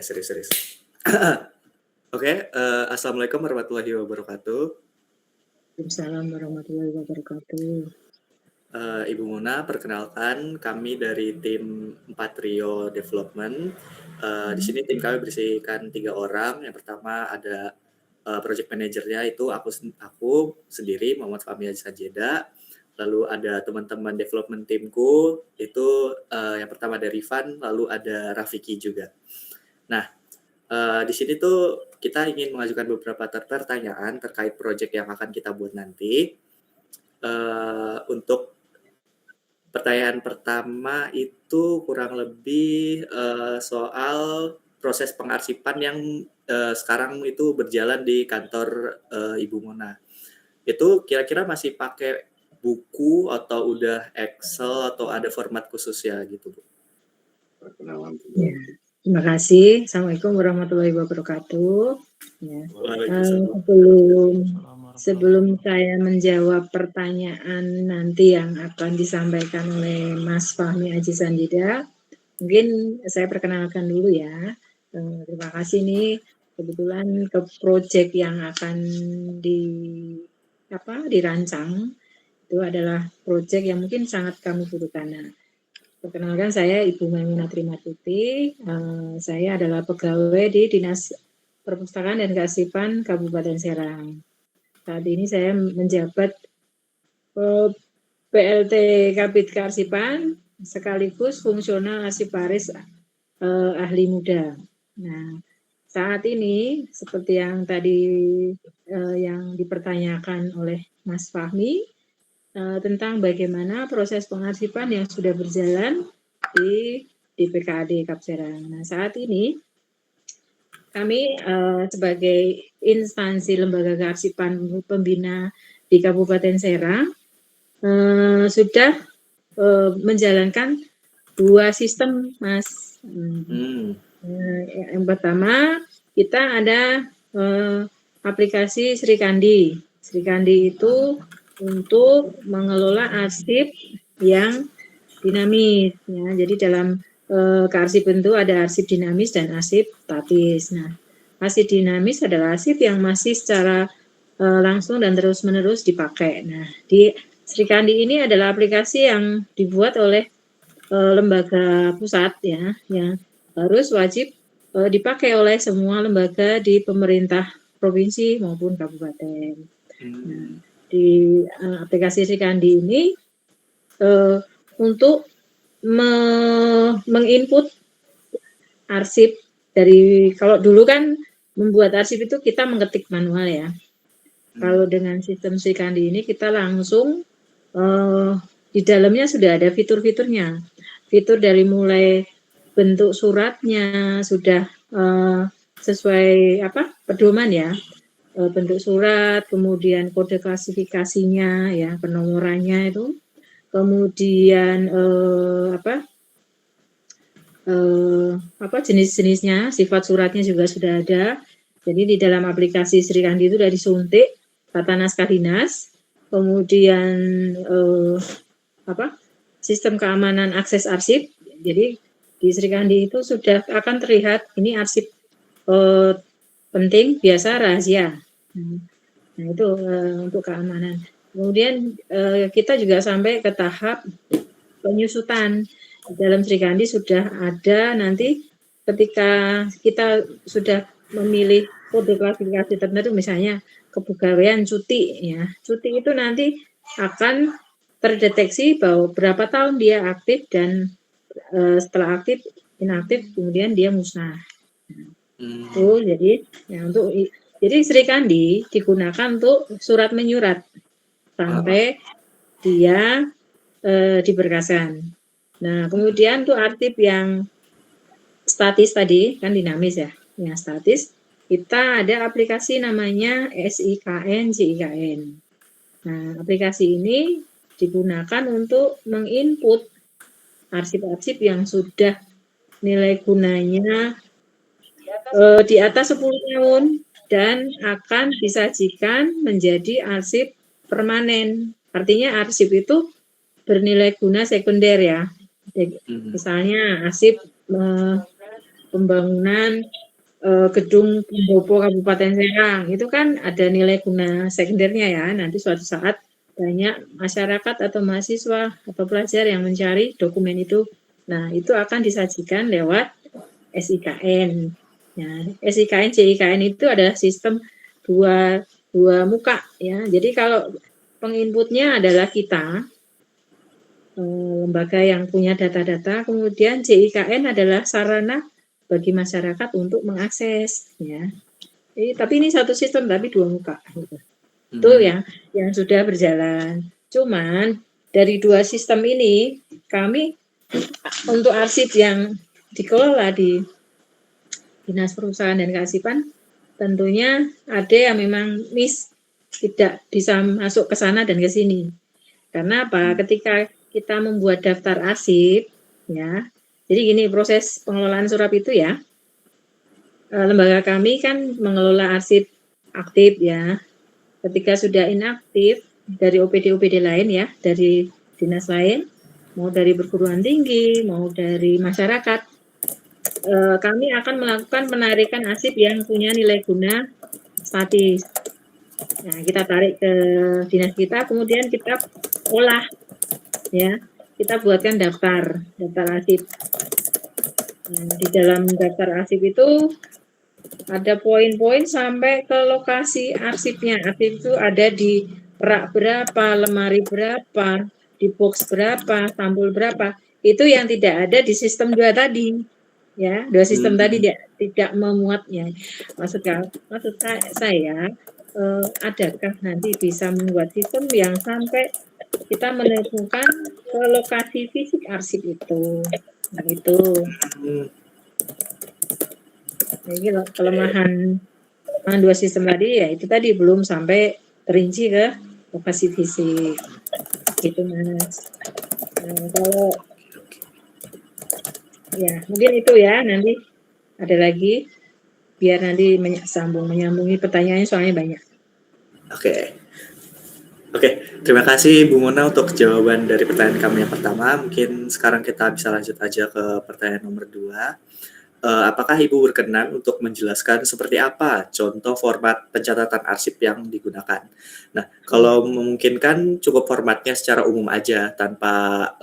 Serius. Oke, assalamualaikum warahmatullahi wabarakatuh. Waalaikumsalam warahmatullahi wabarakatuh. Ibu Muna, perkenalkan kami dari tim 4 Rio Development. Di sini tim kami berisikan 3 orang. Yang pertama ada project manajernya itu aku sendiri, Muhammad Fahmi Haji Sajeda. Lalu ada teman-teman development timku, itu yang pertama ada Rifan, lalu ada Rafiki juga. Nah, di sini tuh kita ingin mengajukan beberapa pertanyaan terkait proyek yang akan kita buat nanti. Untuk pertanyaan pertama itu kurang lebih soal proses pengarsipan yang sekarang itu berjalan di kantor Ibu Mona. Itu kira-kira masih pakai buku atau udah Excel atau ada format khusus ya gitu, Bu? Perkenalan. Ya. Terima kasih. Assalamualaikum warahmatullahi wabarakatuh. Ya. Sebelum saya menjawab pertanyaan nanti yang akan disampaikan oleh Mas Fahmi Haji Sajeda, mungkin saya perkenalkan dulu ya. Terima kasih nih, kebetulan ke proyek yang akan dirancang itu adalah proyek yang mungkin sangat kami butuhkan. Nah, perkenalkan saya Ibu Maimunah Trimatuti, saya adalah pegawai di Dinas Perpustakaan dan Kearsipan Kabupaten Serang. Saat ini saya menjabat PLT Kabid Kearsipan sekaligus fungsional arsiparis ahli muda. Nah, saat ini seperti yang tadi yang dipertanyakan oleh Mas Fahmi tentang bagaimana proses pengarsipan yang sudah berjalan di DPKAD Kapserang. Nah, saat ini kami sebagai instansi lembaga kearsipan pembina di Kabupaten Serang sudah menjalankan 2 sistem, Mas. Yang pertama kita ada aplikasi Srikandi. Srikandi itu untuk mengelola arsip yang dinamis. Ya. Jadi dalam kearsipan itu ada arsip dinamis dan arsip statis. Nah, arsip dinamis adalah arsip yang masih secara langsung dan terus-menerus dipakai. Nah, di Srikandi ini adalah aplikasi yang dibuat oleh lembaga pusat ya, yang harus wajib dipakai oleh semua lembaga di pemerintah provinsi maupun kabupaten. Nah, di aplikasi Srikandi ini untuk menginput arsip dari, kalau dulu kan membuat arsip itu kita mengetik manual ya. Kalau dengan sistem Srikandi ini kita langsung di dalamnya sudah ada fitur-fiturnya. Fitur dari mulai bentuk suratnya sudah sesuai pedoman ya. Bentuk surat, kemudian kode klasifikasinya ya, penomorannya itu. Kemudian jenis-jenisnya, sifat suratnya juga sudah ada. Jadi di dalam aplikasi Srikandi itu sudah disuntik tata naskah dinas, kemudian sistem keamanan akses arsip. Jadi di Srikandi itu sudah akan terlihat ini arsip penting, biasa, rahasia. Nah itu untuk keamanan. Kemudian kita juga sampai ke tahap penyusutan. Di dalam Srikandi sudah ada nanti ketika kita sudah memilih kode klasifikasi tertentu, misalnya kepegawaian cuti ya. Cuti itu nanti akan terdeteksi bahwa berapa tahun dia aktif dan setelah aktif, inaktif, kemudian dia musnah. Jadi Srikandi digunakan untuk surat menyurat sampai dia diberkaskan. Nah, kemudian tuh arsip yang statis tadi kan dinamis ya. Yang statis kita ada aplikasi namanya SIKN, JIKN. Nah, aplikasi ini digunakan untuk menginput arsip-arsip yang sudah nilai gunanya di atas 10 tahun dan akan disajikan menjadi arsip permanen. Artinya arsip itu bernilai guna sekunder ya. Misalnya arsip pembangunan gedung pendopo Kabupaten Serang, itu kan ada nilai guna sekundernya ya. Nanti suatu saat banyak masyarakat atau mahasiswa atau pelajar yang mencari dokumen itu. Nah, itu akan disajikan lewat SIKN. Nah, SIKN, JIKN itu adalah sistem dua muka ya. Jadi kalau penginputnya adalah kita, lembaga yang punya data-data, kemudian JIKN adalah sarana bagi masyarakat untuk mengakses ya. Tapi ini satu sistem tapi dua muka. Itu yang sudah berjalan. Cuman dari dua sistem ini kami untuk arsip yang dikelola di Dinas Perusahaan dan Kearsipan tentunya ada yang memang tidak bisa masuk ke sana dan ke sini. Karena apa? Ketika kita membuat daftar arsip, ya, jadi gini proses pengelolaan surat itu ya, lembaga kami kan mengelola arsip aktif ya. Ketika sudah inaktif dari OPD-OPD lain ya, dari dinas lain, mau dari perguruan tinggi, mau dari masyarakat, kami akan melakukan penarikan arsip yang punya nilai guna statis. Nah, kita tarik ke dinas kita, kemudian kita olah, ya, kita buatkan daftar arsip. Nah, di dalam daftar arsip itu ada poin-poin sampai ke lokasi arsipnya. Arsip itu ada di rak berapa, lemari berapa, di box berapa, sampul berapa. Itu yang tidak ada di sistem 2 tadi. Ya, 2 sistem tadi tidak memuatnya. Maksud saya, adakah nanti bisa membuat sistem yang sampai kita menemukan ke lokasi fisik arsip itu. Nah, itu. Jadi kelemahan dua sistem tadi ya itu tadi belum sampai terinci ke lokasi fisik. Gitu Mas. Nah, kalau ya mungkin itu ya, nanti ada lagi biar nanti menyambungi pertanyaannya soalnya banyak. Oke, terima kasih Bu Mona untuk jawaban dari pertanyaan kami yang pertama. Mungkin sekarang kita bisa lanjut aja ke pertanyaan nomor 2. Apakah Ibu berkenan untuk menjelaskan seperti apa contoh format pencatatan arsip yang digunakan? Nah, kalau memungkinkan cukup formatnya secara umum aja tanpa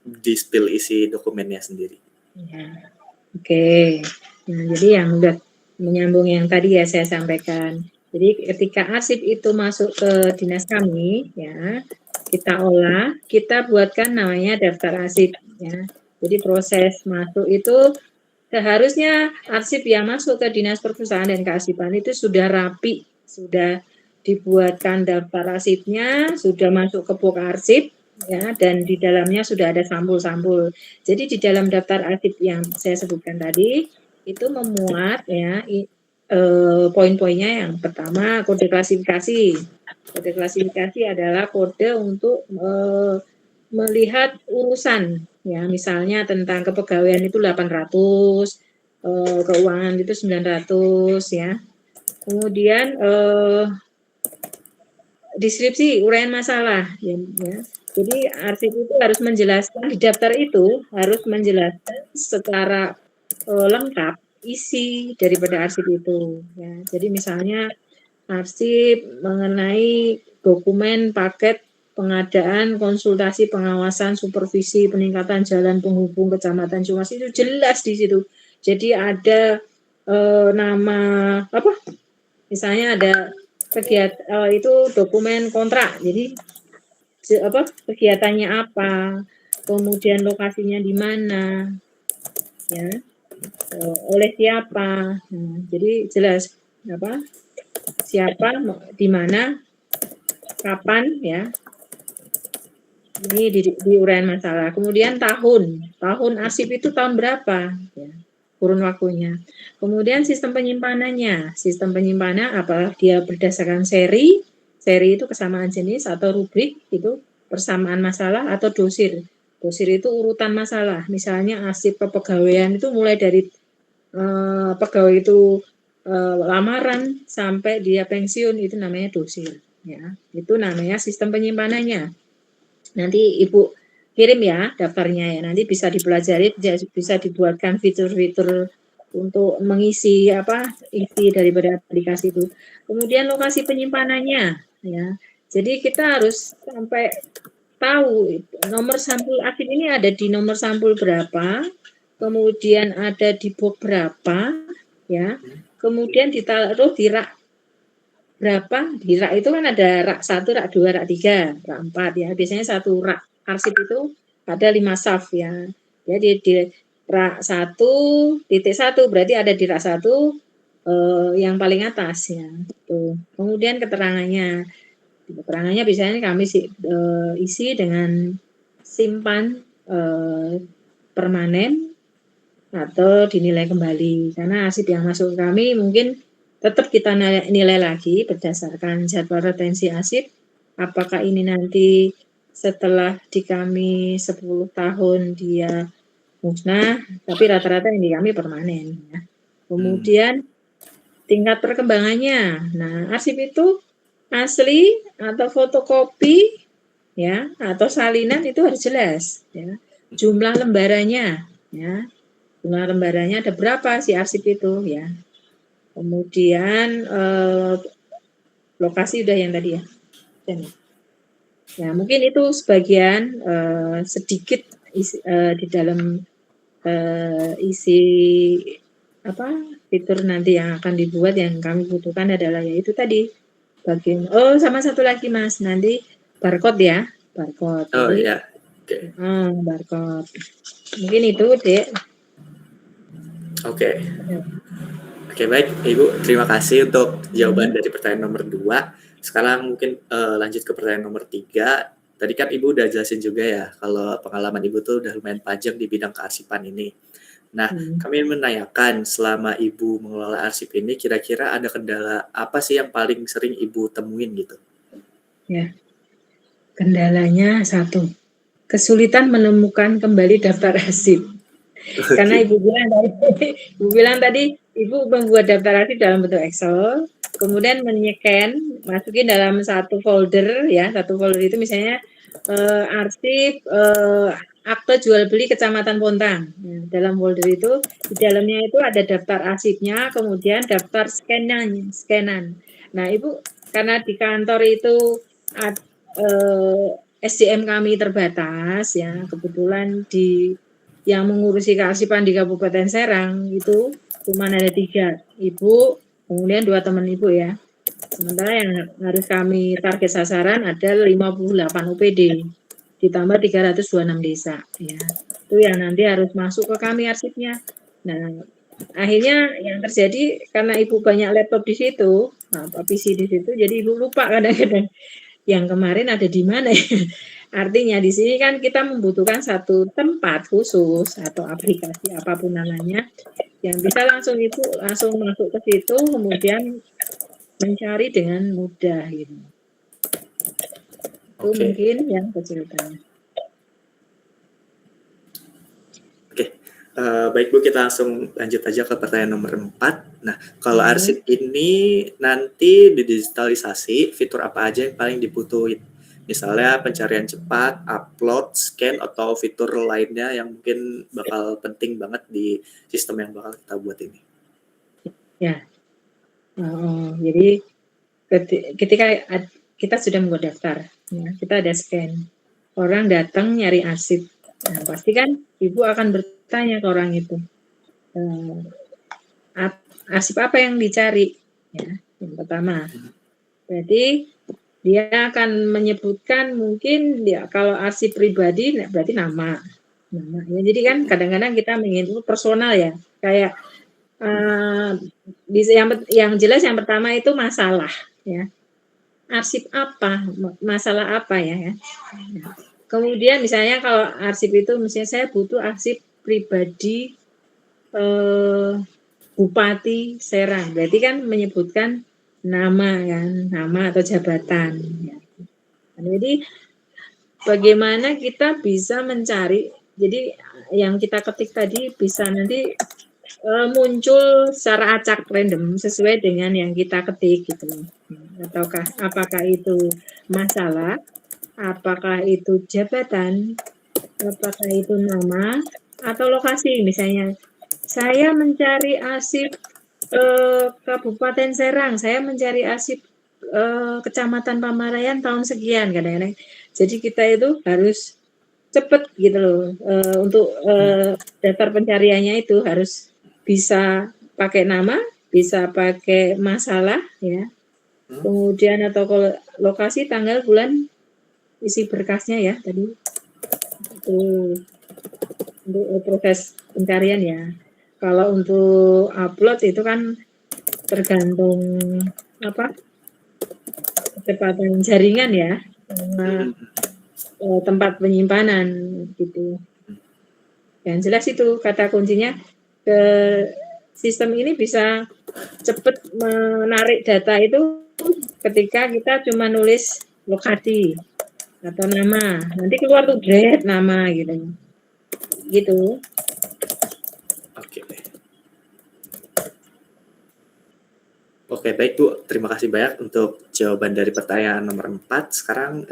di-spill isi dokumennya sendiri. Ya. Oke. Nah, jadi yang udah menyambung yang tadi ya saya sampaikan. Jadi ketika arsip itu masuk ke dinas kami, ya kita olah, kita buatkan namanya daftar arsip. Ya. Jadi proses masuk itu seharusnya arsip yang masuk ke Dinas Perpustakaan dan Kearsipan itu sudah rapi, sudah dibuatkan daftar arsipnya, sudah masuk ke box arsip, ya, dan di dalamnya sudah ada sampul-sampul. Jadi di dalam daftar arsip yang saya sebutkan tadi itu memuat ya poin-poinnya. Yang pertama kode klasifikasi. Kode klasifikasi adalah kode untuk melihat urusan ya, misalnya tentang kepegawaian itu 800, keuangan itu 900 ya. Kemudian deskripsi uraian masalah ya. Jadi arsip itu harus menjelaskan, di daftar itu harus menjelaskan secara lengkap isi daripada arsip itu ya. Jadi misalnya arsip mengenai dokumen paket pengadaan, konsultasi, pengawasan, supervisi, peningkatan jalan penghubung Kecamatan Ciumas, itu jelas di situ. Jadi ada nama apa? Misalnya ada kegiatan itu dokumen kontrak. Jadi kegiatannya apa? Kemudian lokasinya di mana? Ya. Oleh siapa? Jadi jelas apa? Siapa, di mana, kapan ya. Ini di uraian masalah. Kemudian tahun arsip itu tahun berapa ya, kurun waktunya. Kemudian sistem penyimpanannya. Sistem penyimpanan apakah dia berdasarkan seri itu kesamaan jenis, atau rubrik itu persamaan masalah, atau dosir. Dosir itu urutan masalah. Misalnya arsip kepegawaian itu mulai dari pegawai itu lamaran sampai dia pensiun, itu namanya dosir ya. Itu namanya sistem penyimpanannya. Nanti Ibu kirim ya daftarnya ya. Nanti bisa dipelajari, bisa dibuatkan fitur-fitur untuk mengisi isi daripada aplikasi itu. Kemudian lokasi penyimpanannya ya. Jadi kita harus sampai tahu nomor sampul akhir ini ada di nomor sampul berapa, kemudian ada di box berapa ya. Kemudian ditaruh di rak berapa? Di rak itu kan ada rak 1, rak 2, rak 3, rak 4 ya. Biasanya satu rak arsip itu ada 5 saf ya. Jadi di rak 1.1 berarti ada di rak 1 yang paling atas ya. Tuh. Kemudian keterangannya. Keterangannya biasanya kami isi dengan simpan permanen atau dinilai kembali. Karena arsip yang masuk ke kami mungkin tetap kita nilai lagi berdasarkan jadwal retensi arsip. Apakah ini nanti setelah di kami 10 tahun dia musnah, tapi rata-rata yang di kami permanen. Ya. Kemudian tingkat perkembangannya. Nah, arsip itu asli atau fotokopi ya atau salinan itu harus jelas ya. Jumlah lembarannya ya. Jumlah lembarannya ada berapa si arsip itu ya. Kemudian lokasi udah yang tadi ya. Ya, mungkin itu sebagian sedikit di dalam isi fitur nanti yang akan dibuat yang kami butuhkan adalah yaitu tadi bagian sama satu lagi Mas, nanti barcode ya, barcode. Oh Jadi, ya, oke. Barcode. Mungkin itu, Dek. Oke. Oke, baik Ibu, terima kasih untuk jawaban dari pertanyaan nomor 2. Sekarang mungkin lanjut ke pertanyaan nomor 3. Tadi kan Ibu udah jelasin juga ya kalau pengalaman Ibu tuh udah lumayan panjang di bidang kearsipan ini. Nah, kami menanyakan selama Ibu mengelola arsip ini kira-kira ada kendala apa sih yang paling sering Ibu temuin gitu? Ya. Kendalanya satu, kesulitan menemukan kembali daftar arsip. Karena Ibu bilang tadi Ibu membuat daftar arsip dalam bentuk Excel, kemudian menyeken, masukin dalam satu folder ya, satu folder itu misalnya arsip akte jual beli Kecamatan Pontang. Nah, dalam folder itu di dalamnya itu ada daftar arsipnya, kemudian daftar scanan. Nah, Ibu karena di kantor itu SDM kami terbatas ya, kebetulan yang mengurusi kearsipan di Kabupaten Serang itu cuma ada 3, Ibu, kemudian 2 teman Ibu ya. Sementara yang harus kami target sasaran ada 58 UPD, ditambah 326 desa. Ya. Itu yang nanti harus masuk ke kami arsipnya. Nah, akhirnya yang terjadi karena Ibu banyak laptop di situ, PC di situ, jadi Ibu lupa kadang-kadang yang kemarin ada di mana ya. Artinya di sini kan kita membutuhkan satu tempat khusus atau aplikasi apapun namanya yang bisa langsung masuk ke situ kemudian mencari dengan mudah gitu. Itu mungkin yang kesulitannya. Baik Bu, kita langsung lanjut aja ke pertanyaan nomor 4. Nah, kalau arsip ini nanti didigitalisasi, fitur apa aja yang paling dibutuhin? Misalnya pencarian cepat, upload, scan, atau fitur lainnya yang mungkin bakal penting banget di sistem yang bakal kita buat ini. Ya, jadi ketika kita sudah membuat daftar, ya, kita ada scan, orang datang nyari arsip, nah, pasti kan Ibu akan bertanya ke orang itu, arsip apa yang dicari? Ya, yang pertama, berarti dia akan menyebutkan mungkin dia kalau arsip pribadi berarti nama ya. Jadi kan kadang-kadang kita ingin itu personal ya, kayak yang jelas yang pertama itu masalah ya, arsip apa, masalah apa ya. Kemudian misalnya kalau arsip itu misalnya saya butuh arsip pribadi Bupati Serang, berarti kan menyebutkan nama kan, nama atau jabatan. Ya. Jadi bagaimana kita bisa mencari, jadi yang kita ketik tadi bisa nanti muncul secara acak random sesuai dengan yang kita ketik gitu. Ataukah apakah itu masalah, apakah itu jabatan, apakah itu nama atau lokasi. Misalnya, saya mencari arsip Kabupaten Serang, saya mencari arsip Kecamatan Pamarayan tahun sekian kadang-kadang. Jadi kita itu harus cepet gitu loh untuk daftar pencariannya itu harus bisa pakai nama, bisa pakai masalah ya. Kemudian atau kalau lokasi, tanggal, bulan, isi berkasnya ya tadi. Itu untuk proses pencarian ya. Kalau untuk upload itu kan tergantung apa kecepatan jaringan ya, sama tempat penyimpanan gitu. Yang jelas itu kata kuncinya ke sistem ini bisa cepat menarik data itu ketika kita cuma nulis lokasi atau nama, nanti keluar tuh grade nama gitu. Gitu. Oke. Oke, baik Bu. Terima kasih banyak untuk jawaban dari pertanyaan nomor 4. Sekarang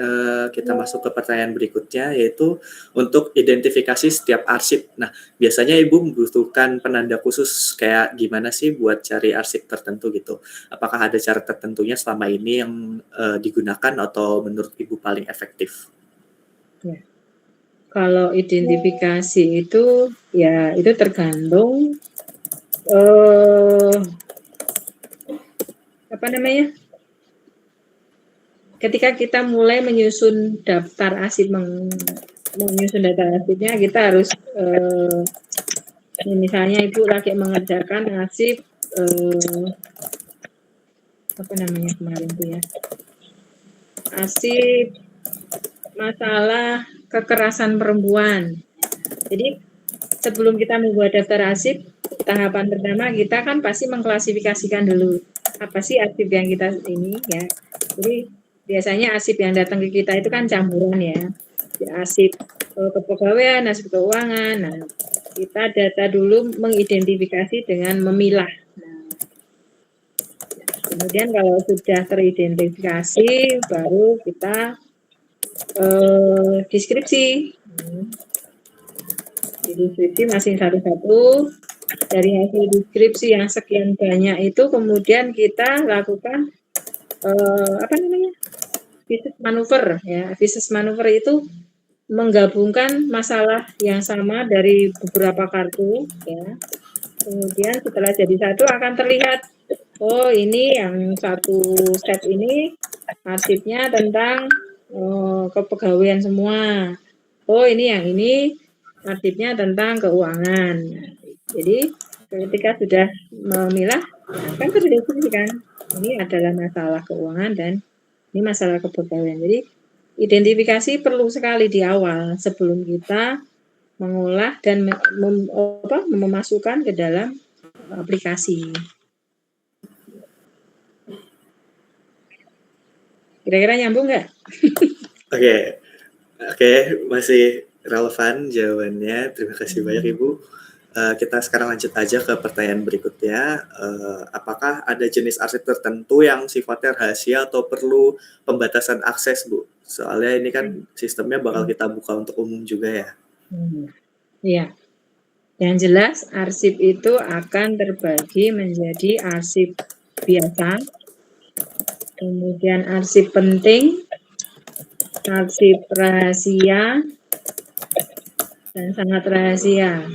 kita masuk ke pertanyaan berikutnya, yaitu untuk identifikasi setiap arsip. Nah, biasanya Ibu membutuhkan penanda khusus kayak gimana sih buat cari arsip tertentu gitu? Apakah ada cara tertentunya selama ini yang digunakan atau menurut Ibu paling efektif? Ya. Kalau identifikasi itu ya itu tergantung apa namanya? Ketika kita mulai menyusun daftar arsip, menyusun data arsipnya, kita harus misalnya Ibu lagi mengerjakan arsip apa namanya kemarin itu ya, arsip masalah kekerasan perempuan. Jadi sebelum kita membuat daftar arsip, tahapan pertama kita kan pasti mengklasifikasikan dulu apa sih arsip yang kita ini ya. Jadi biasanya arsip yang datang ke kita itu kan campuran ya, arsip kepegawaian, arsip keuangan. Nah, kita data dulu mengidentifikasi dengan memilah. Nah, kemudian kalau sudah teridentifikasi, baru kita deskripsi. Di deskripsi masing satu-satu. Dari hasil deskripsi yang sekian banyak itu, kemudian kita lakukan apa namanya? Business manuver ya. Business manuver itu menggabungkan masalah yang sama dari beberapa kartu ya. Kemudian setelah jadi satu akan terlihat, oh ini yang satu set ini arsipnya tentang kepegawaian semua. Oh ini yang ini arsipnya tentang keuangan. Jadi ketika sudah memilah, akan terdeteksi kan ini adalah masalah keuangan dan ini masalah kepegawaian. Jadi identifikasi perlu sekali di awal sebelum kita mengolah dan memasukkan ke dalam aplikasi. Kira-kira nyambung nggak? Oke, masih relevan jawabannya. Terima kasih banyak Ibu. Kita sekarang lanjut aja ke pertanyaan berikutnya. Apakah ada jenis arsip tertentu yang sifatnya rahasia atau perlu pembatasan akses, Bu? Soalnya ini kan sistemnya bakal kita buka untuk umum juga ya. Iya. Yang jelas arsip itu akan terbagi menjadi arsip biasa, kemudian arsip penting, arsip rahasia, dan sangat rahasia.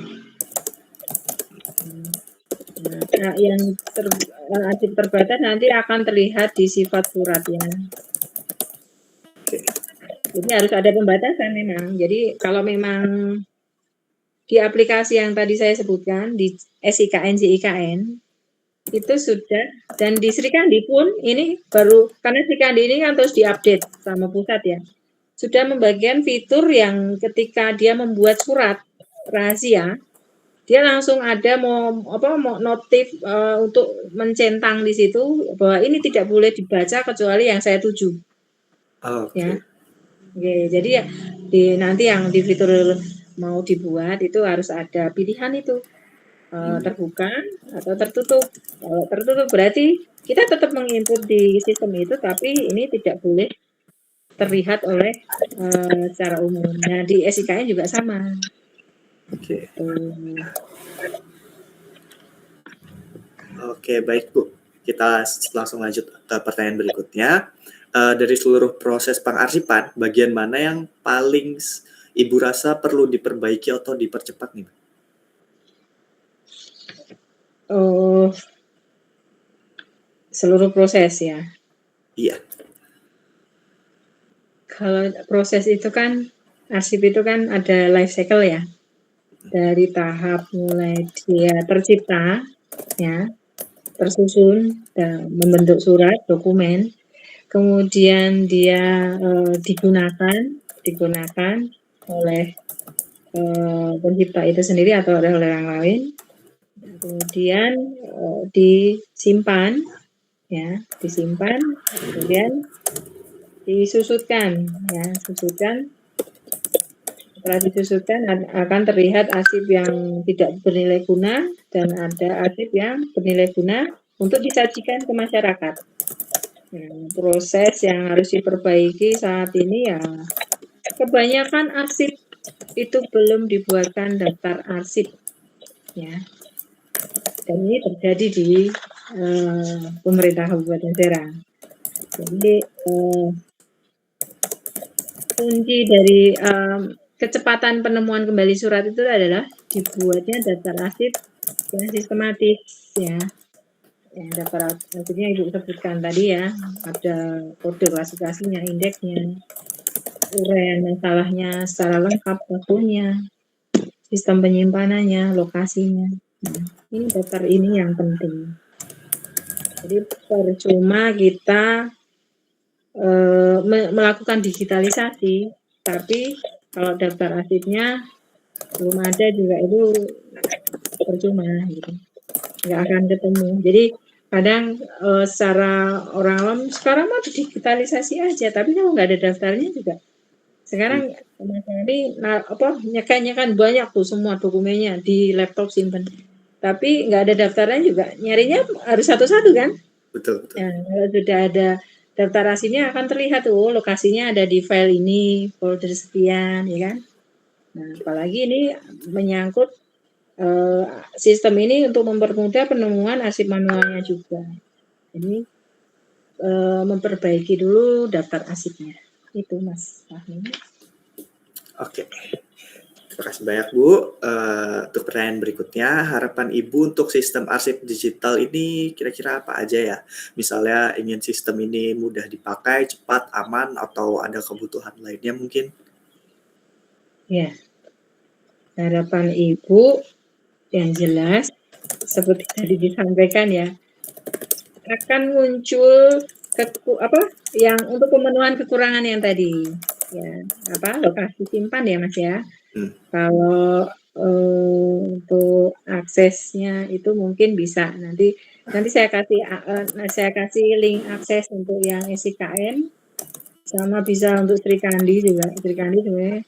Nah, yang arsip terbatas nanti akan terlihat di sifat suratnya. Jadi harus ada pembatasan memang. Jadi kalau memang di aplikasi yang tadi saya sebutkan, di SIKN, JIKN, itu sudah, dan di Sri Kandi pun ini baru, karena Sri Kandi ini kan terus diupdate sama pusat ya, sudah membagikan fitur yang ketika dia membuat surat rahasia, dia langsung ada mau notif untuk mencentang di situ bahwa ini tidak boleh dibaca kecuali yang saya tuju. Ya. Oke, jadi ya nanti yang di fitur mau dibuat itu harus ada pilihan itu terbuka atau tertutup. Kalau tertutup berarti kita tetap menginput di sistem itu, tapi ini tidak boleh terlihat oleh secara umum. Nah, di SIKN juga sama. Oke. Tuh. Oke, baik Bu. Kita langsung lanjut ke pertanyaan berikutnya. Dari seluruh proses pengarsipan, bagian mana yang paling Ibu rasa perlu diperbaiki atau dipercepat nih? Oh, seluruh proses ya. Iya. Kalau proses itu kan, arsip itu kan ada life cycle ya. Dari tahap mulai dia tercipta, ya, tersusun, dan membentuk surat, dokumen, kemudian dia digunakan oleh pencipta itu sendiri atau oleh orang lain, kemudian disimpan, ya, kemudian disusutkan, ya, setelah disusutkan akan terlihat arsip yang tidak bernilai guna dan ada arsip yang bernilai guna untuk disajikan ke masyarakat. Nah, proses yang harus diperbaiki saat ini ya, kebanyakan arsip itu belum dibuatkan daftar arsip, ya. Dan ini terjadi di pemerintah Kabupaten Serang. Jadi kunci dari kecepatan penemuan kembali surat itu adalah dibuatnya daftar arsip yang sistematis, ya. Yang daftar arsipnya Ibu sebutkan tadi ya, ada kode klasifikasinya, indeksnya, uraian masalahnya secara lengkap, waktunya, sistem penyimpanannya, lokasinya. Nah, ini daftar ini yang penting. Jadi percuma kita melakukan digitalisasi, tapi kalau daftar arsipnya belum ada juga itu percuma gitu, nggak akan ketemu. Jadi kadang secara orang awam sekarang mah digitalisasi aja, tapi kalau nggak ada daftarnya juga sekarang sama sekali nyekan banyak tuh semua dokumennya di laptop simpen, tapi nggak ada daftarnya juga nyarinya harus satu-satu kan. Betul. Nah, kalau sudah ada daftar arsipnya akan terlihat tuh lokasinya ada di file ini, folder sekian, ya kan. Nah, apalagi ini menyangkut sistem ini untuk mempermudah penemuan arsip manualnya juga. Jadi memperbaiki dulu daftar arsipnya. Itu Mas Fahmi. Oke. Terima kasih banyak Bu. Untuk pertanyaan berikutnya, harapan Ibu untuk sistem arsip digital ini kira-kira apa aja ya? Misalnya ingin sistem ini mudah dipakai, cepat, aman, atau ada kebutuhan lainnya mungkin? Ya, harapan Ibu yang jelas seperti tadi disampaikan ya, akan muncul yang untuk pemenuhan kekurangan yang tadi ya, lokasi simpan ya Mas ya. Kalau untuk aksesnya itu mungkin bisa nanti saya kasih link akses untuk yang SIKN, sama bisa untuk Sri Kandi juga. Sebenarnya.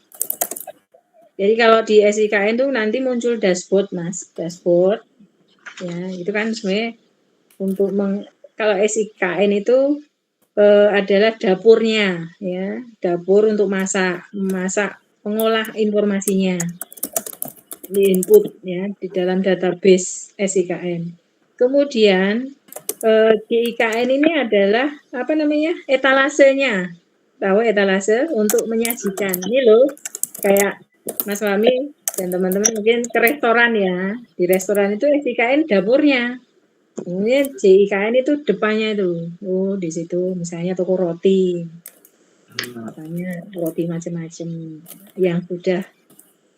Jadi kalau di SIKN tuh nanti muncul dashboard Mas, dashboard ya, itu kan sebenarnya untuk kalau SIKN itu adalah dapurnya ya, dapur untuk masak mengolah informasinya, di input ya di dalam database SIKN. Kemudian GIKN ini adalah etalasenya, tahu etalase untuk menyajikan. Ini loh kayak Mas Fahmi dan teman-teman mungkin ke restoran ya, di restoran itu SIKN dapurnya. Kemudian JIKN itu depannya itu, di situ misalnya toko roti, misalnya roti macam-macam yang sudah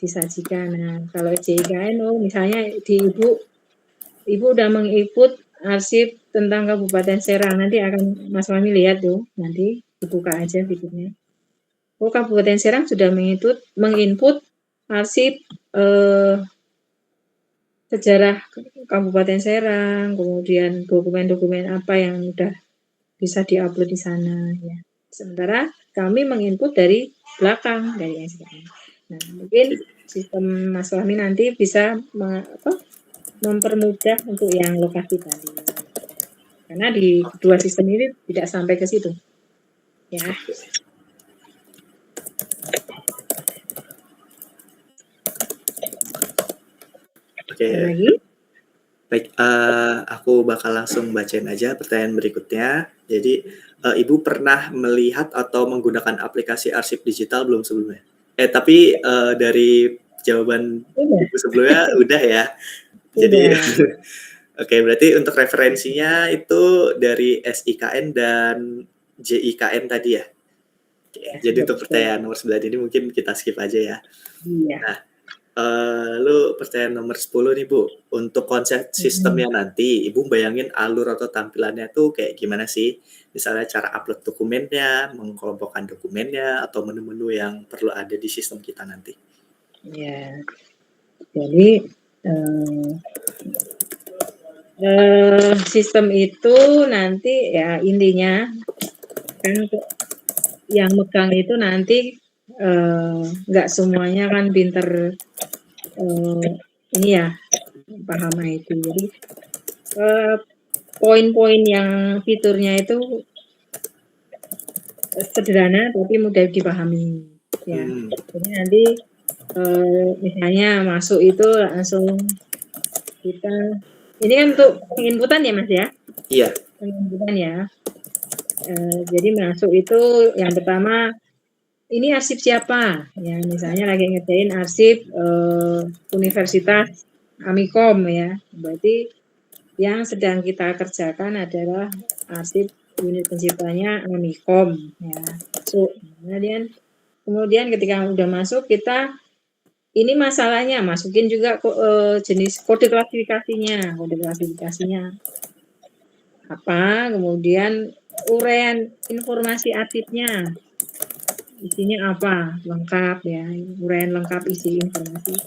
disajikan. Nah, kalau JIKN, misalnya Ibu udah menginput arsip tentang Kabupaten Serang, nanti akan Mas Fahmi lihat tuh, nanti dibuka aja videonya. Kabupaten Serang sudah menginput arsip sejarah Kabupaten Serang, kemudian dokumen-dokumen apa yang sudah bisa diupload di sana ya. Sementara kami menginput dari belakang dari SIKN. Nah, mungkin sistem Mas Fahmi nanti bisa mempermudah untuk yang lokasi tadi. Karena di kedua sistem ini tidak sampai ke situ. Ya. Ada Oke. lagi? Baik, aku bakal langsung bacain aja pertanyaan berikutnya. Jadi, Ibu pernah melihat atau menggunakan aplikasi arsip digital belum sebelumnya? Tapi, dari jawaban Udah. Ibu sebelumnya udah ya. Jadi Udah. oke, berarti untuk referensinya itu dari SIKN dan JIKN tadi ya? Oke, Ya, jadi untuk betul. pertanyaan nomor 9 ini mungkin kita skip aja ya. Iya. Nah, lalu pertanyaan nomor 10 nih, Bu. Untuk konsep Mhm. sistemnya nanti, Ibu bayangin alur atau tampilannya tuh kayak gimana sih? Misalnya cara upload dokumennya, mengelompokkan dokumennya, atau menu-menu yang perlu ada di sistem kita nanti. Ya. Jadi, sistem itu nanti ya intinya kan yang megang itu nanti nggak semuanya kan pinter ini ya paham IT. Jadi poin-poin yang fiturnya itu sederhana tapi mudah dipahami ya. Jadi nanti misalnya masuk itu langsung kita ini kan untuk penginputan ya Mas ya? Iya. Penginputan ya. Jadi masuk itu yang pertama ini arsip siapa? Ya misalnya lagi ngerjain arsip Universitas Amikom ya. Berarti yang sedang kita kerjakan adalah arsip unit penciptanya Amikom ya. Masuk. Kemudian ketika udah masuk kita ini masalahnya masukin juga jenis kode klasifikasinya apa, kemudian uraian informasi arsipnya isinya apa lengkap ya, uraian lengkap isi informasi.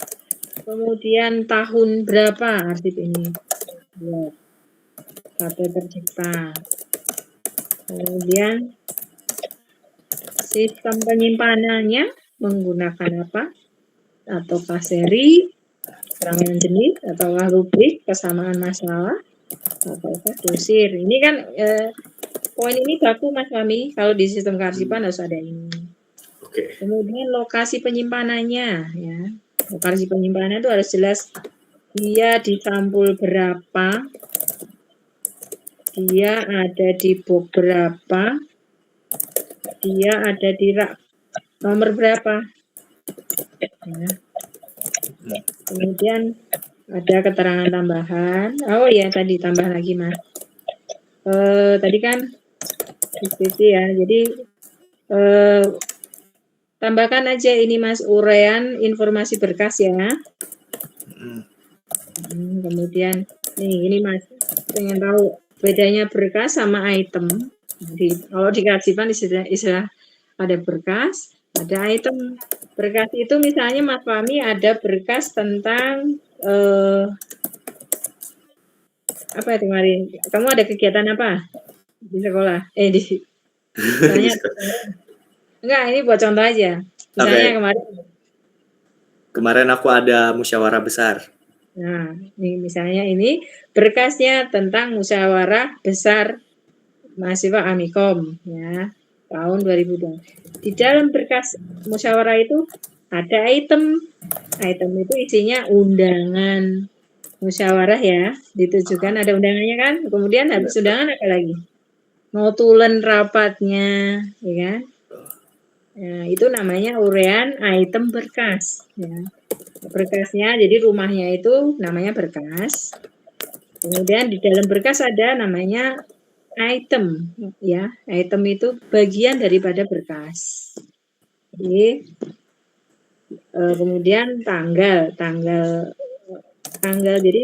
Kemudian tahun berapa arsip ini buat sampai tercipta. Kemudian sistem penyimpanannya menggunakan apa? Ataukah seri, keterangan jenis, ataukah rubrik, kesamaan masalah, ataukah dosir. Ini kan poin ini baku Mas Fahmi, kalau di sistem kearsipan harus ada ini. Oke. Kemudian lokasi penyimpanannya ya. Lokasi penyimpanan itu harus jelas dia di sampul berapa, dia ada di box berapa, dia ada di rak nomor berapa. Ya. Kemudian ada keterangan tambahan. Oh ya tadi tambah lagi Mas. Tadi kan deskripsi ya. Jadi tambahkan aja ini Mas uraian informasi berkas ya. Kemudian nih ini Mas pengen tahu bedanya berkas sama item. Jadi kalau di kearsipan istilah ada berkas, ada item. Berkas itu misalnya Mas Fahmi ada berkas tentang apa itu kemarin? Kamu ada kegiatan apa di sekolah? Di misalnya enggak ini buat contoh aja. Misalnya kemarin aku ada musyawarah besar. Nah, misalnya ini berkasnya tentang musyawarah besar mahasiswa Amikom ya tahun 2002. Di dalam berkas musyawarah itu ada item itu isinya undangan musyawarah ya, ditujukan ada undangannya kan. Kemudian habis undangan apa lagi? Notulen rapatnya, ya kan? Nah, itu namanya uraian item berkas ya. Berkasnya jadi rumahnya itu namanya berkas. Kemudian di dalam berkas ada namanya item ya. Item itu bagian daripada berkas. Jadi kemudian tanggal jadi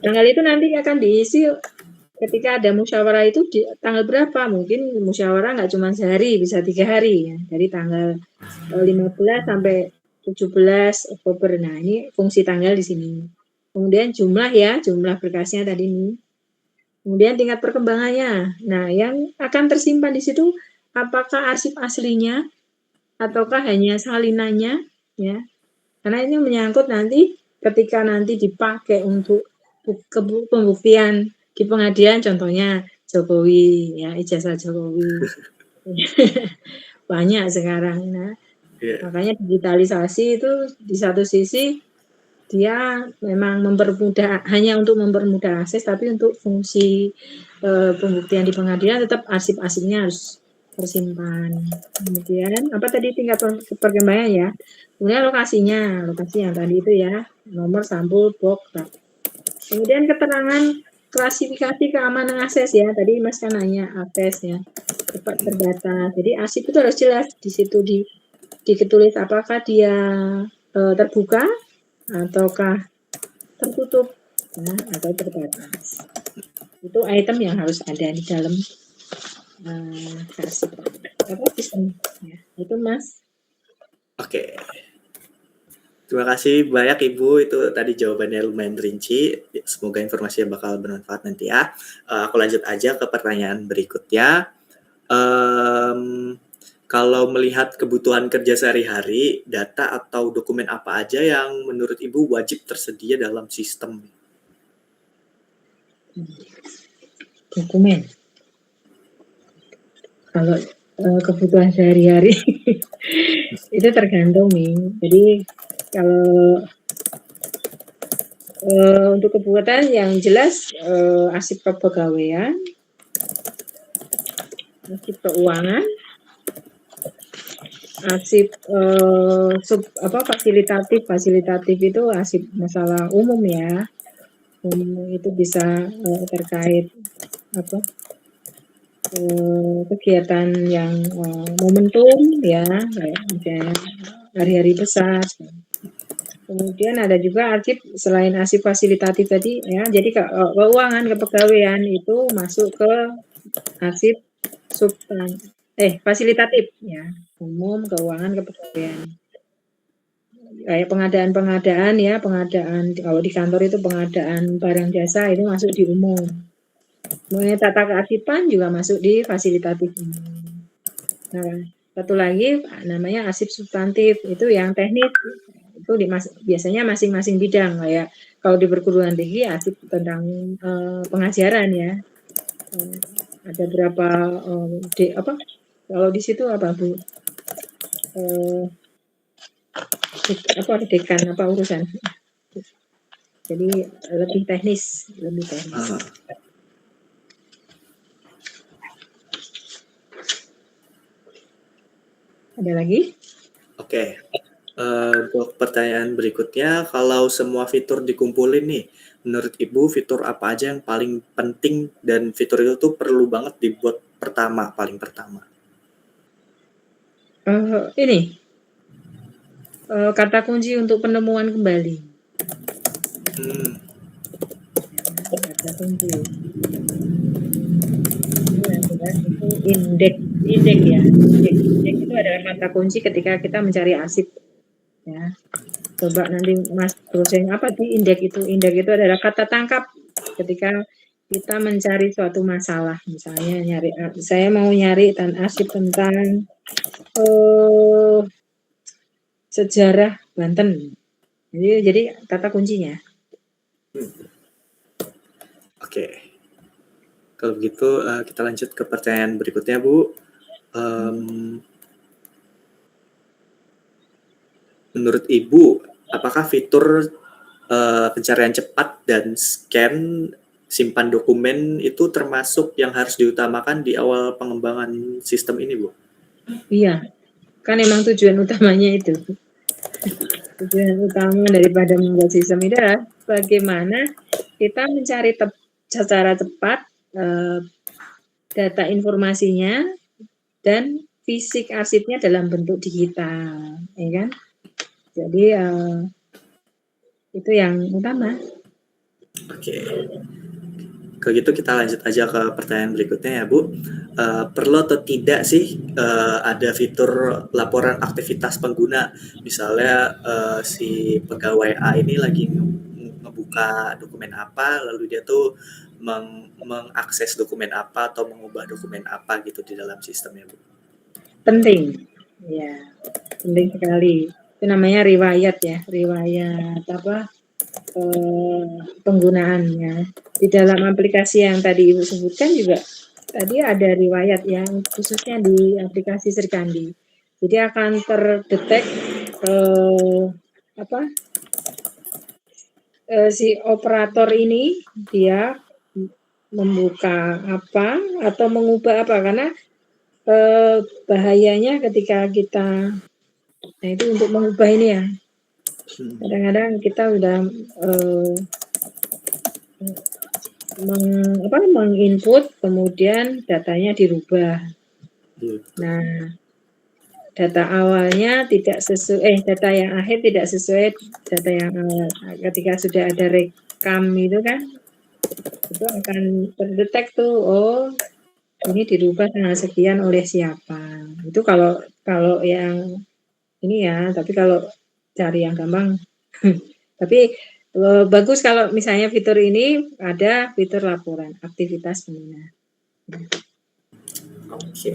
tanggal itu nanti akan diisi ketika ada musyawarah itu di tanggal berapa. Mungkin musyawarah nggak cuma sehari, bisa 3 hari ya. Dari tanggal 15 sampai 17 Oktober. Nah, ini fungsi tanggal di sini. Kemudian jumlah berkasnya tadi ini. Kemudian tingkat perkembangannya. Nah, yang akan tersimpan di situ apakah arsip aslinya ataukah hanya salinannya ya. Karena ini menyangkut nanti ketika nanti dipakai untuk pembuktian di pengadilan contohnya Jokowi ya, ijazah Jokowi. Banyak sekarang. Nah, makanya digitalisasi itu di satu sisi dia memang hanya untuk mempermudah akses, tapi untuk fungsi pembuktian di pengadilan tetap arsip-arsipnya harus tersimpan. Kemudian apa tadi tingkat perkembangan ya. Kemudian lokasi yang tadi itu ya, nomor, sampul, box. Kemudian keterangan klasifikasi keamanan akses ya. Tadi Mas kan nanya akses ya, cepat terbatas. Jadi arsip itu harus jelas di situ ditulis apakah dia terbuka ataukah tertutup ya, atau terbatas. Itu item yang harus ada di dalam arsip apa sistem ya. Itu Mas. Oke. Terima kasih banyak Ibu, itu tadi jawabannya lumayan rinci. Semoga informasinya bakal bermanfaat nanti ya. Aku lanjut aja ke pertanyaan berikutnya. Kalau melihat kebutuhan kerja sehari-hari, data atau dokumen apa aja yang menurut Ibu wajib tersedia dalam sistem? Dokumen. Kalau kebutuhan sehari-hari itu tergantung nih. Jadi kalau untuk kebutuhan yang jelas arsip kepegawaian, arsip keuangan, arsip fasilitatif itu arsip masalah umum ya. Itu bisa terkait apa kegiatan yang momentum ya, kayak misalnya hari-hari besar. Kemudian ada juga arsip selain arsip fasilitatif tadi ya, jadi keuangan kepegawaian itu masuk ke arsip fasilitatif ya, umum keuangan kepegawaian. Kayak pengadaan ya, kalau di kantor itu pengadaan barang jasa itu masuk di umum. Mengenai tata kearsipan juga masuk di fasilitatif umum. Nah, satu lagi namanya arsip substantif, itu yang teknis. Itu biasanya masing-masing bidang, kayak kalau di perguruan tinggi arsip tentang pengajaran ya. Ada berapa kalau di situ apa Bu? Dekan apa urusan? Jadi lebih teknis. Ada lagi? Oke. Untuk pertanyaan berikutnya, kalau semua fitur dikumpulin nih, menurut Ibu fitur apa aja yang paling penting dan fitur itu tuh perlu banget dibuat paling pertama? Ini kata kunci untuk penemuan kembali. Kata kunci. Itu indeks ya. Indeks itu adalah kata kunci ketika kita mencari arsip. Ya. Coba nanti Mas browsing apa di indeks itu. Indeks itu adalah kata tangkap ketika kita mencari suatu masalah. Misalnya saya mau nyari arsip tentang sejarah Banten. Jadi kata kuncinya. Oke. Kalau begitu kita lanjut ke pertanyaan berikutnya Bu. Menurut Ibu, apakah fitur pencarian cepat dan scan simpan dokumen itu termasuk yang harus diutamakan di awal pengembangan sistem ini, Bu? Iya, kan emang tujuan utamanya itu. Tujuan utama daripada membuat sistem itu adalah bagaimana kita mencari secara cepat data informasinya dan fisik arsipnya dalam bentuk digital, ya kan? Jadi itu yang utama. Oke. Kalau gitu kita lanjut aja ke pertanyaan berikutnya ya Bu. Perlu atau tidak sih ada fitur laporan aktivitas pengguna? Misalnya si pegawai A ini lagi ngebuka dokumen apa, lalu dia tuh mengakses dokumen apa atau mengubah dokumen apa gitu di dalam sistemnya Bu. Penting, ya penting sekali. Itu namanya riwayat ya, riwayat apa penggunaannya. Di dalam aplikasi yang tadi Ibu sebutkan juga tadi ada riwayat yang khususnya di aplikasi Srikandi. Jadi akan terdetek si operator ini dia membuka apa atau mengubah apa, karena bahayanya ketika kita, nah itu untuk mengubah ini ya, kadang-kadang kita udah menginput kemudian datanya dirubah. Nah, data awalnya tidak sesuai, data yang akhir tidak sesuai data yang awal. Nah, ketika sudah ada rekam itu kan, itu akan terdetek tuh, oh ini dirubah tanggal sekian oleh siapa. Itu kalau yang ini ya, tapi kalau cari yang gampang, tapi bagus kalau misalnya fitur ini ada fitur laporan aktivitas pengguna. Oke.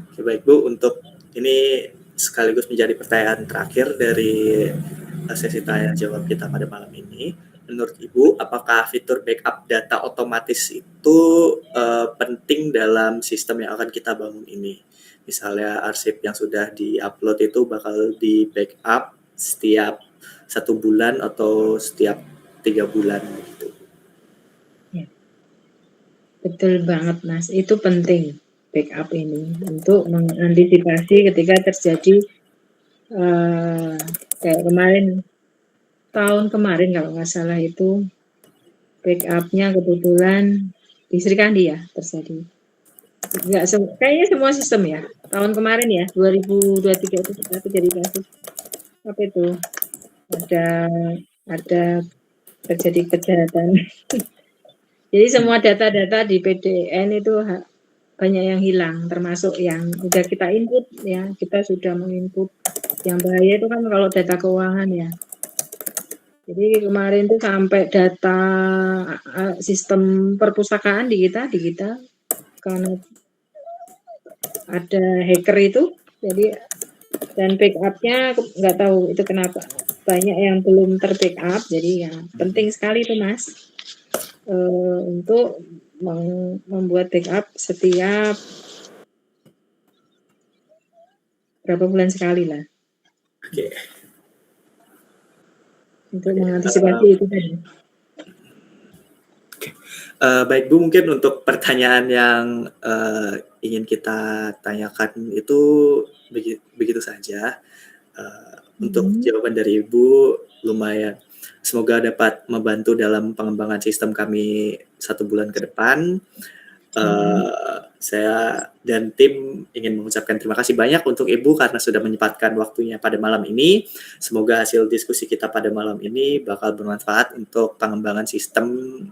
Oke, baik Bu, untuk ini sekaligus menjadi pertanyaan terakhir dari sesi tanya jawab kita pada malam ini. Menurut Ibu, apakah fitur backup data otomatis itu penting dalam sistem yang akan kita bangun ini? Misalnya arsip yang sudah di-upload itu bakal di-backup setiap 1 bulan atau setiap 3 bulan gitu. Ya. Betul banget Mas, itu penting backup ini untuk mengantisipasi ketika terjadi kayak kemarin, tahun kemarin kalau nggak salah itu backupnya kebetulan di Sri Kandi ya terjadi. Nggak kayaknya semua sistem ya. Tahun kemarin ya 2023 itu terjadi kasus apa itu? Ada terjadi kejahatan. Jadi semua data-data di PDN itu banyak yang hilang, termasuk yang udah kita input ya, kita sudah menginput. Yang bahaya itu kan kalau data keuangan ya. Jadi kemarin tuh sampai data sistem perpustakaan di kita karena ada hacker itu, jadi dan backupnya nggak tahu itu kenapa banyak yang belum terbackup, jadi ya penting sekali tuh Mas untuk membuat backup setiap berapa bulan sekali lah. Oke. Untuk mengantisipasi itu tadi. Baik Bu, mungkin untuk pertanyaan yang ingin kita tanyakan itu begitu saja. Untuk jawaban dari Ibu lumayan. Semoga dapat membantu dalam pengembangan sistem kami 1 bulan ke depan. Saya dan tim ingin mengucapkan terima kasih banyak untuk Ibu karena sudah menyempatkan waktunya pada malam ini. Semoga hasil diskusi kita pada malam ini bakal bermanfaat untuk pengembangan sistem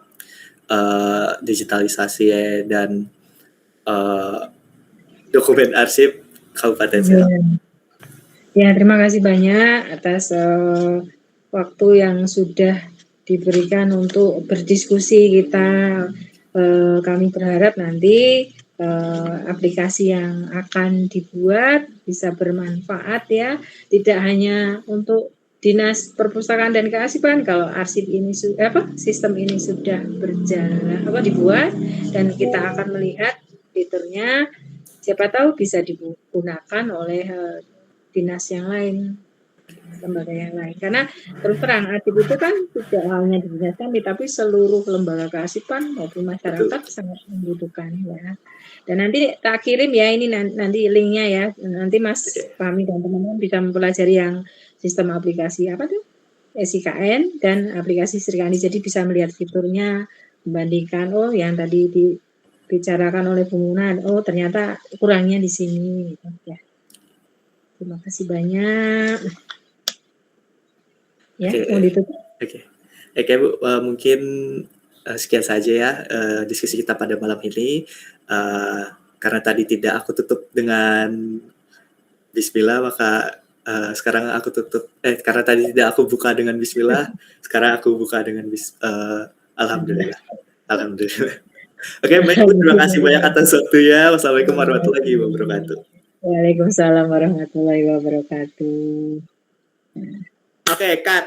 digitalisasi dan dokumen arsip Kabupaten Serang. Ya, terima kasih banyak atas waktu yang sudah diberikan untuk berdiskusi kita. Kami berharap nanti aplikasi yang akan dibuat bisa bermanfaat ya, tidak hanya untuk Dinas Perpustakaan dan Kearsipan. Kalau arsip ini sistem ini sudah berjalan dibuat dan kita akan melihat fiturnya, siapa tahu bisa digunakan oleh dinas yang lain, lembaga yang lain. Karena terus terang arsip itu kan tidak hanya di dinas kami, tapi seluruh lembaga kearsipan maupun masyarakat sangat membutuhkan ya. Dan nanti tak kirim ya ini nanti linknya ya. Nanti Mas Fahmi dan teman-teman bisa mempelajari yang sistem aplikasi apa tuh? SIKN dan aplikasi Sri Kandi. Jadi bisa melihat fiturnya, membandingkan yang tadi dibicarakan oleh Bu Muna, ternyata kurangnya di sini gitu ya. Terima kasih banyak. Ya, mau ditutup. Oke Bu, mungkin sekian saja ya diskusi kita pada malam ini. Karena tadi tidak aku tutup dengan Bismillah, maka sekarang aku tutup. Karena tadi tidak aku buka dengan Bismillah, sekarang aku buka dengan Alhamdulillah. Alhamdulillah. Oke, baik Bu, terima kasih banyak atas waktunya. Wassalamualaikum warahmatullahi wabarakatuh. Waalaikumsalam warahmatullahi wabarakatuh. Oke, cut.